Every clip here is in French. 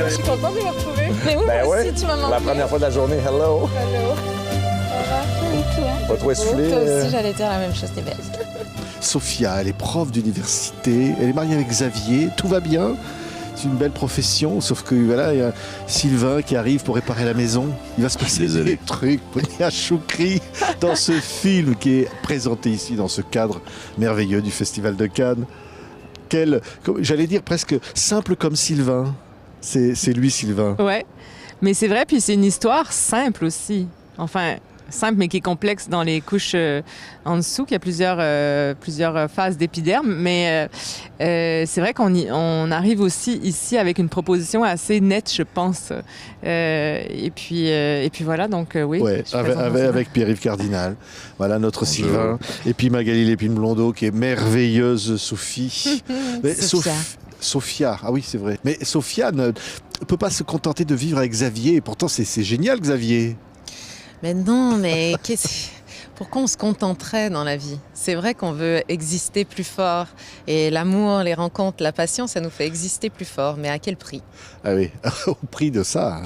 Je suis contente de me retrouver. Mais oui, Ben moi ouais, aussi, tu m'as manqué. la première fois de la journée, hello. Allô. Et toi? Pas trop essoufflé. Toi aussi, j'allais dire la même chose, t'es belle. Sophia, elle est prof d'université, elle est mariée avec Xavier, tout va bien. C'est une belle profession, sauf que voilà, il y a Sylvain qui arrive pour réparer la maison. Il va se passer des trucs, Ponia Choukri, dans ce film qui est présenté ici, dans ce cadre merveilleux du Festival de Cannes. J'allais dire presque simple comme Sylvain. C'est lui, Sylvain. Ouais, mais c'est vrai, puis c'est une histoire simple aussi. Enfin, simple, mais qui est complexe dans les couches en dessous, qu'il y a plusieurs phases d'épiderme. Mais c'est vrai on arrive aussi ici avec une proposition assez nette, je pense. Et puis voilà, donc oui. Ouais, avec Pierre-Yves Cardinal. Voilà notre Sylvain. Et puis Magali Lépine-Blondeau, qui est merveilleuse, Sophie. Mais Sophia, ah oui, c'est vrai. Mais Sophia ne peut pas se contenter de vivre avec Xavier. Et pourtant, c'est génial, Xavier. Mais non, mais pourquoi on se contenterait dans la vie? C'est vrai qu'on veut exister plus fort. Et l'amour, les rencontres, la passion, ça nous fait exister plus fort. Mais à quel prix? Ah oui, au prix de ça.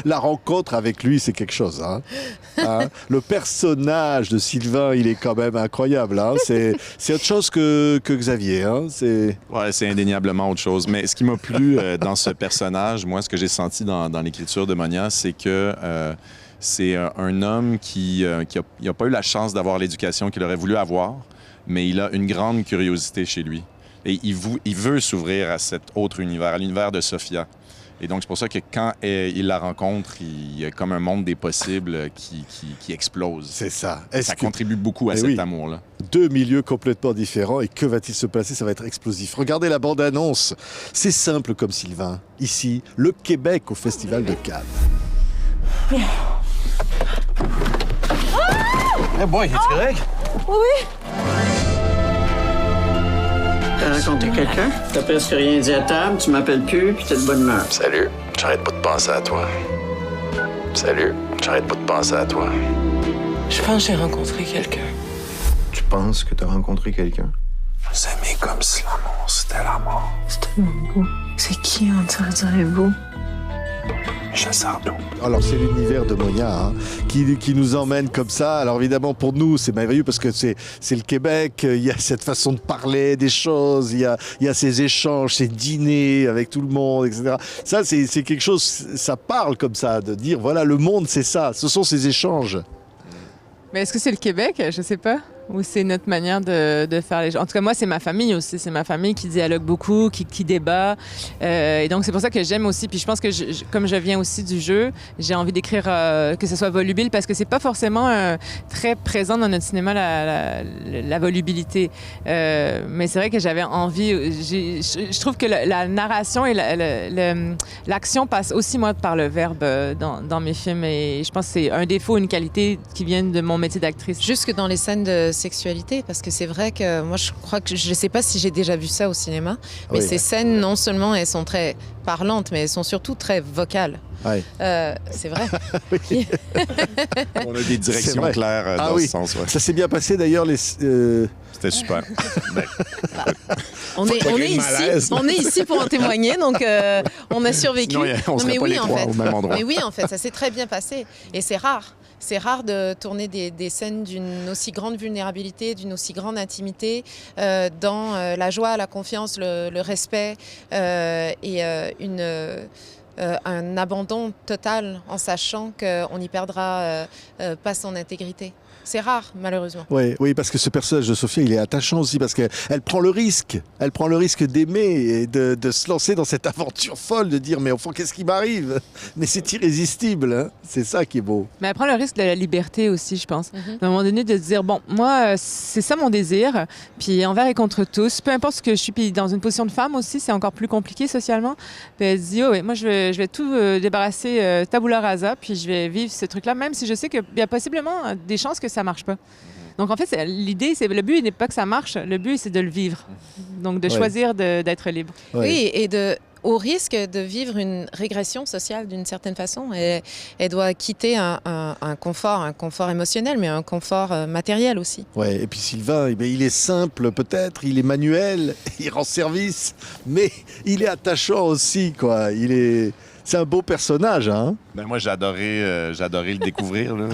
La rencontre avec lui, c'est quelque chose. Le personnage de Sylvain, il est quand même incroyable. C'est autre chose que Xavier. Ouais, c'est indéniablement autre chose. Mais ce qui m'a plu dans ce personnage, moi, ce que j'ai senti dans l'écriture de Monia, c'est que c'est un homme qui n'a pas eu la chance d'avoir l'éducation qu'il aurait voulu avoir, mais il a une grande curiosité chez lui. Et il veut s'ouvrir à cet autre univers, à l'univers de Sophia. Et donc, c'est pour ça que quand il la rencontre, il y a comme un monde des possibles qui explose. C'est ça. Ça contribue beaucoup à cet amour-là. Deux milieux complètement différents. Et que va-t-il se passer? Ça va être explosif. Regardez la bande-annonce. C'est simple comme Sylvain. Ici, le Québec au Festival de Cannes. Hey boy, es-tu correct? Oui. T'as rencontré quelqu'un? T'as presque rien dit à table, tu m'appelles plus, puis t'es de bonne humeur. Salut, j'arrête pas de penser à toi. Salut, j'arrête pas de penser à toi. Je pense que j'ai rencontré quelqu'un. Tu penses que t'as rencontré quelqu'un? S'aimer comme si l'amour, c'était la mort. C'est tellement beau. C'est qui, on dirait beau? Michel Sardou. Alors c'est l'univers de Monia qui nous emmène comme ça. Alors évidemment pour nous c'est merveilleux parce que c'est le Québec, il y a cette façon de parler des choses, il y a ces échanges, ces dîners avec tout le monde, etc. Ça c'est quelque chose, ça parle comme ça, de dire voilà le monde c'est ça, ce sont ces échanges. Mais est-ce que c'est le Québec? Je sais pas. Ou c'est notre manière de faire les gens. En tout cas, moi, c'est ma famille aussi. C'est ma famille qui dialogue beaucoup, qui débat. Et donc, c'est pour ça que j'aime aussi. Puis je pense que comme je viens aussi du jeu, j'ai envie d'écrire que ce soit volubile parce que c'est pas forcément très présent dans notre cinéma, la volubilité. Mais c'est vrai que j'avais envie... Je trouve que la narration et l'action passe aussi, moi, par le verbe dans mes films. Et je pense que c'est un défaut, une qualité qui vient de mon métier d'actrice. Jusque dans les scènes de sexualité, parce que c'est vrai que moi je crois que je ne sais pas si j'ai déjà vu ça au cinéma, mais ces scènes non seulement elles sont très parlantes, mais elles sont surtout très vocales. Ouais. C'est vrai. On a des directions claires dans ce sens. Ouais. Ça s'est bien passé d'ailleurs. C'était super. On est ici pour en témoigner, donc on a survécu. Sinon, on serait pas les trois au même endroit. Mais oui, en fait, ça s'est très bien passé. Et c'est rare. C'est rare de tourner des scènes d'une aussi grande vulnérabilité, d'une aussi grande intimité, dans la joie, la confiance, le respect et un abandon total en sachant qu'on n'y perdra pas son intégrité. C'est rare, malheureusement. Oui, parce que ce personnage de Sophia, il est attachant aussi, parce qu'elle prend le risque. Elle prend le risque d'aimer et de se lancer dans cette aventure folle, de dire, mais au fond, qu'est-ce qui m'arrive? Mais c'est irrésistible, hein? C'est ça qui est beau. Mais elle prend le risque de la liberté aussi, je pense. À un moment donné, de se dire, bon, moi, c'est ça mon désir, puis envers et contre tous, peu importe ce que je suis, puis dans une position de femme aussi, c'est encore plus compliqué socialement. Puis elle se dit, oh, oui, moi, je vais tout débarrasser tabula rasa, puis je vais vivre ce truc-là, même si je sais qu'il y a possiblement des chances que ça marche pas. Donc, en fait, l'idée, le but n'est pas que ça marche, le but, c'est de le vivre. Donc, de choisir d'être libre. Oui, et au risque de vivre une régression sociale d'une certaine façon. Et elle doit quitter un confort émotionnel, mais un confort matériel aussi. Ouais, et puis Sylvain, eh bien, il est simple peut-être, il est manuel, il rend service, mais il est attachant aussi, quoi. C'est un beau personnage, hein. Ben moi, j'ai adoré le découvrir là,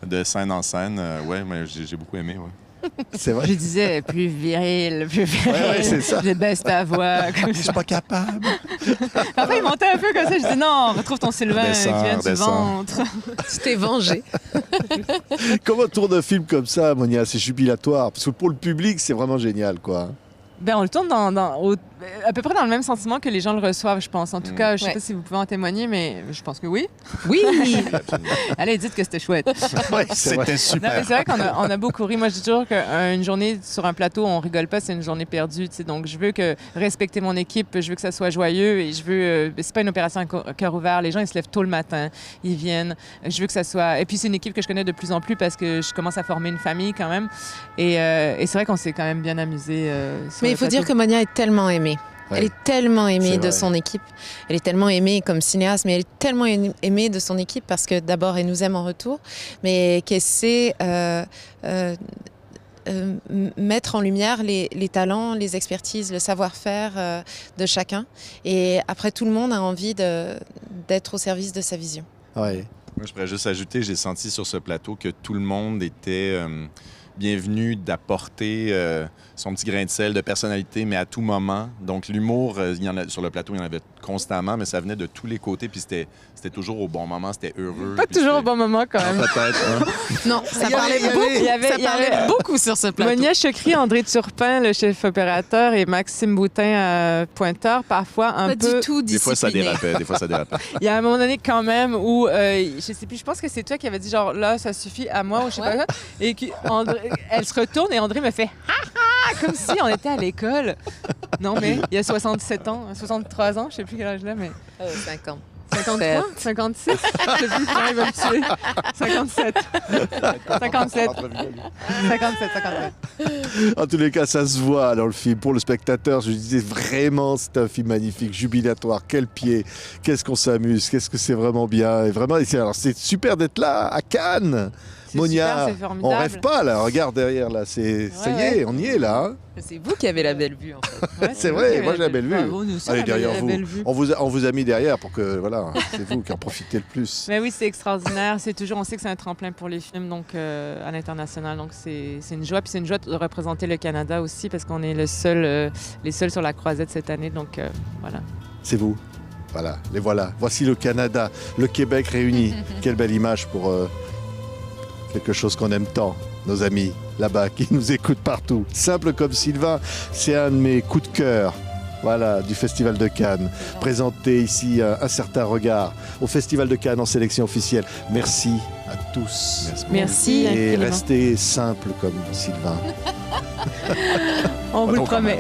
de scène en scène. Ouais, mais j'ai beaucoup aimé. Ouais. C'est vrai. Je disais plus viril, Ouais, c'est ça. Je baisse ta voix. Comme Je suis pas capable. Après, il montait un peu comme ça. Je dis non, retrouve ton Sylvain qui vient du Descends. ventre. Tu t'es vengé. Comment tourne un film comme ça, Monia? C'est jubilatoire. Parce que pour le public, c'est vraiment génial, quoi. Ben, on le tourne à peu près dans le même sentiment que les gens le reçoivent, je pense. En tout cas, je sais pas si vous pouvez en témoigner, mais je pense que oui. Oui! Allez, dites que c'était chouette. Ouais, c'est vrai. C'était Non, super. mais c'est vrai qu'on a beaucoup ri. Moi, je dis toujours qu'une journée sur un plateau, on rigole pas, c'est une journée perdue. Tu sais. Donc, je veux respecter mon équipe, je veux que ça soit joyeux et je veux. C'est pas une opération à cœur ouvert. Les gens, ils se lèvent tôt le matin, ils viennent. Je veux que ça soit. Et puis, c'est une équipe que je connais de plus en plus parce que je commence à former une famille quand même. Et c'est vrai qu'on s'est quand même bien amusé. Mais il faut dire que Monia est tellement aimée. Ouais. Elle est tellement C'est aimée de vrai. son équipe. Elle est tellement aimée comme cinéaste, mais elle est tellement aimée de son équipe parce que d'abord, elle nous aime en retour, mais qu'elle sait mettre en lumière les talents, les expertises, le savoir-faire de chacun. Et après, tout le monde a envie d'être au service de sa vision. Ouais. Moi, je pourrais juste ajouter, j'ai senti sur ce plateau que tout le monde était bienvenu d'apporter son petit grain de sel, de personnalité, mais à tout moment. Donc, l'humour, sur le plateau, il y en avait constamment, mais ça venait de tous les côtés, puis c'était toujours au bon moment, c'était heureux. Pas puis toujours au c'était- bon moment quand même. Peut-être, hein? Non, ça y avait- parlait il y avait- beaucoup. il y Ça avait- parlait beaucoup sur ce plateau. Monia Chokri, André Turpin, le chef opérateur, et Maxime Boutin, pointeur, parfois un Pas peu. du tout Des fois, ça discipliné. dérapait, des fois, ça dérapait. Il y a un moment donné quand même où, je sais plus, je pense que c'est toi qui avais dit genre là, ça suffit à moi ou je sais pas quoi. Et elle se retourne et André me fait ha ha comme si on était à l'école. Non, mais il y a 67 ans, 63 ans, je sais plus quel âge là, mais. 50. 53? 56? Je sais plus, il va me tuer. 57. 57. 57. En tous les cas, ça se voit dans le film. Pour le spectateur, je disais vraiment, c'est un film magnifique, jubilatoire. Quel pied, qu'est-ce qu'on s'amuse, qu'est-ce que c'est vraiment bien. Et vraiment, c'est super d'être là, à Cannes. C'est Monia, super, c'est formidable. on rêve pas là, regarde derrière là, ça y est, on y est là. Hein. C'est vous qui avez la belle vue, en fait. C'est vrai, moi j'ai la belle vue. Bravo, nous aussi, on Allez a derrière la vous. belle vue. On vous a mis derrière pour que voilà, c'est vous qui en profitez le plus. Mais oui, c'est extraordinaire. C'est toujours, on sait que c'est un tremplin pour les films donc à l'international. Donc c'est une joie. Puis c'est une joie de représenter le Canada aussi parce qu'on est les seuls sur la croisette cette année. Donc voilà. C'est vous. Voilà, les voilà. Voici le Canada, le Québec réuni. Quelle belle image pour quelque chose qu'on aime tant. Nos amis là-bas qui nous écoutent partout. Simple comme Sylvain, c'est un de mes coups de cœur. Voilà, du Festival de Cannes. Présenté ici un certain regard au Festival de Cannes en sélection officielle. Merci à tous. Merci. Et infiniment. restez simple comme Sylvain. On vous le Pas trop quand promet.